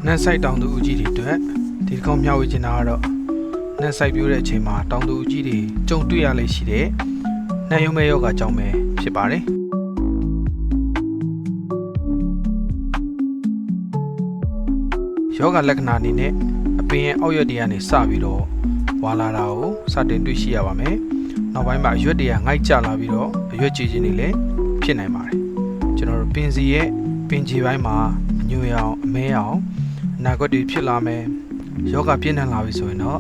နက်ဆိုင်တောင်သူဦးကြီးတွေအတွက်ဒီကောင်းမျှဝေချင်တာကတော့နက်ဆိုင်ပြိုးတဲ့အချိန်မှာတောင်သူဦးကြီးတွေကြုံတွေ့ရလိမ့်ရှိတဲ့နှံရုံမဲယောဂကြောင့်ပဲဖြစ်ပါတယ်ယောဂလက္ခဏာအနေနဲ့အပင်ရဲ့အောက်ရွက်တွေကနေစပြီးတော့ဝါလာတာကိုစတင်တွေ့ရှိရပါမယ်နောက်ပိုင်းမှာအရွက်တွေကငိုက်ကျလာပြီးတော့အရွက်ကြည်ခြင်းတွေလည်းဖြစ်နိုင်ပါတယ်ကျွန်တော်တို့ပင်စီရဲ့ပင်ကြီးပိုင်းမှာအညွှရောင်အမဲရောင်အနာဂတ်တွေဖြစ်လာမယ်ယောဂပြင်းထန်လာပြီဆိုရင်တော့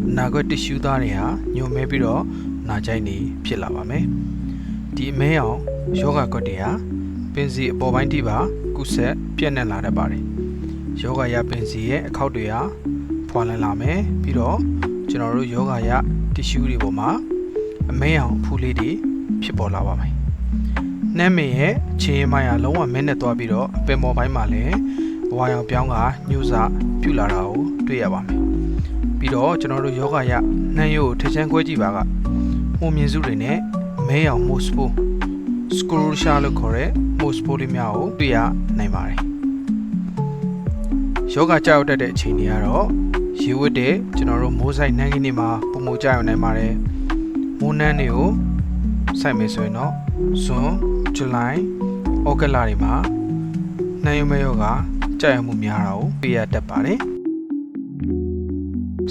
အနာဂတ်တ िश ူးသားတွေဟာညှို့မဲပြီးတော့နာကျိုင်းနေဖြစ်လာပါမယ်ဒီအမဲရောင်ယောဂကွက်တွေဟာပင်စီအပေါ်ပိုင်းထိပါကုဆက်ပြည့်နှက်လာတတ်ပါတယ်ယောဂရပင်စီရဲ့အခောက်တွေဟာဖွာလန်းလာမယ်ပြီးတော့ကျွန်တော်တို့ယောဂရတ िश ူးတွေပေါ်မှာအမဲရောင်ဖူးလေးတွေဖြစ်ပေါ်လာပါမယ်နှမ်းမင်းရဲ့ခြေမိုင်းဟာလုံးဝမဲနဲ့သွားပြီးတော့အပင်ပေါ်ပိုင်းမှာလည်းဝါရောင်ပြောင်းကညှို့စပြုလာတာကိုတွေ့ရပါမယ်ပြီးတော့ကျွန်တော်တို့ယောဂရနှမ်းရိုးထချမ်းခွဲကြည့်ပါကမှုမြင်စုတွေနဲ့မဲရောင်မို့စပိုစကရူရှာလို့ခေါ်တဲ့မို့စပိုလေးများကိုတွေ့ရနိုင်ပါတယ်ယောဂကြောက်တတ်တဲ့အချိန်တွေကတော့ရေဝတ်တဲ့ကျွန်တော်တို့မိုးဆိုင်နှမ်းခင်းတွေမှာပုံမှုကြောက်နိုင်ပါတယ်မိုးနှမ်းတွေကိုစိုက်မယ်ဆိုရင်တော့ဇွန်ဇူလိုင်ဩဂတ်လတွေမှာနှမ်းရုံမဲယောဂကြာရမှုများတာကိုတွေ့ရတတ်ပါတယ်။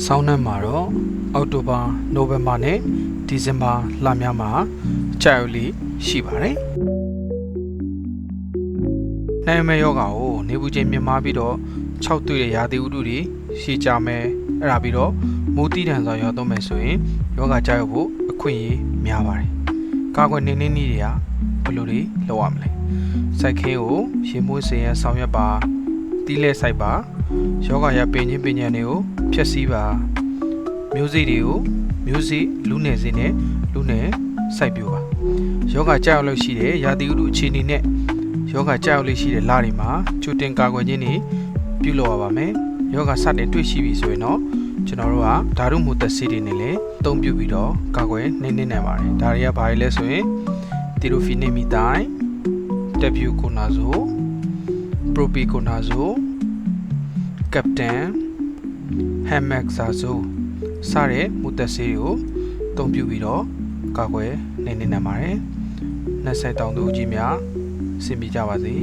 ဆောင်းနှမ်းမှာတော့အောက်တိုဘာနိုဝင်ဘာနဲ့ဒီဇင်ဘာလများမှာကြာရလိရှိပါတယ်။နှမ်းရုံမဲယောဂကိုနေပူချိန်မြင့်မားပြီးတော့6တွေ့တဲ့ရာသီဥတုတွေရှိကြမယ်။အဲ့ဒါပြီးတော့မိုးတိတန်စွာရောက်တော့မယ်ဆိုရင်ယောဂကြာရဖို့အခွင့်အရေးများပါတယ်။ကာကွယ်နေနည်းတွေကဘယ်လိုတွေလုပ်ရမလဲစိုက်ခင်းကိုရေမိုးစင်ရဆောင်ရွက်ပါတီးလဲစိုက်ပါယောဂရပင်ချင်းပင်ညံတွေကိုဖျက်ဆီးပါမျိုးစိတွေကိုမျိုးစိလူနယ်စင်းနဲ့လူနယ်စိုက်ပြပါယောဂကြောက်လို့ရှိတဲ့ရာသီဥတုအခြေအနေနဲ့ယောဂကြောက်လို့ရှိတဲ့လတွေမှာချူတင်ကာကွယ်ခြင်းတွေပြုလုပ်ရပါမယ်ယောဂစတင်တွေ့ရှိပြီဆိုရင်တော့ကျွန်တော်တို့ကဓာတုမှုသက်ဆေးတွေနဲ့လည်းအသုံးပြုပြီးတော့ကာကွယ်နိုင်နိုင်ပါတယ်ဒါတွေကဘာတွေလဲဆိုရင်တီရိုဖီနေမီတိုင်းတက်ဗျူကိုနာဇိုပရိုပီကိုနာဇိုကပ်တန်ဟမ်မက်ဇာဇိုစတဲ့မူသက်ဆေးတွေကိုအသုံးပြုပြီးတော့ကာကွယ်နိုင်ပါတယ်နှက်ဆိုင်တောင်သူကြီးများဆင်ပြေကြပါစေ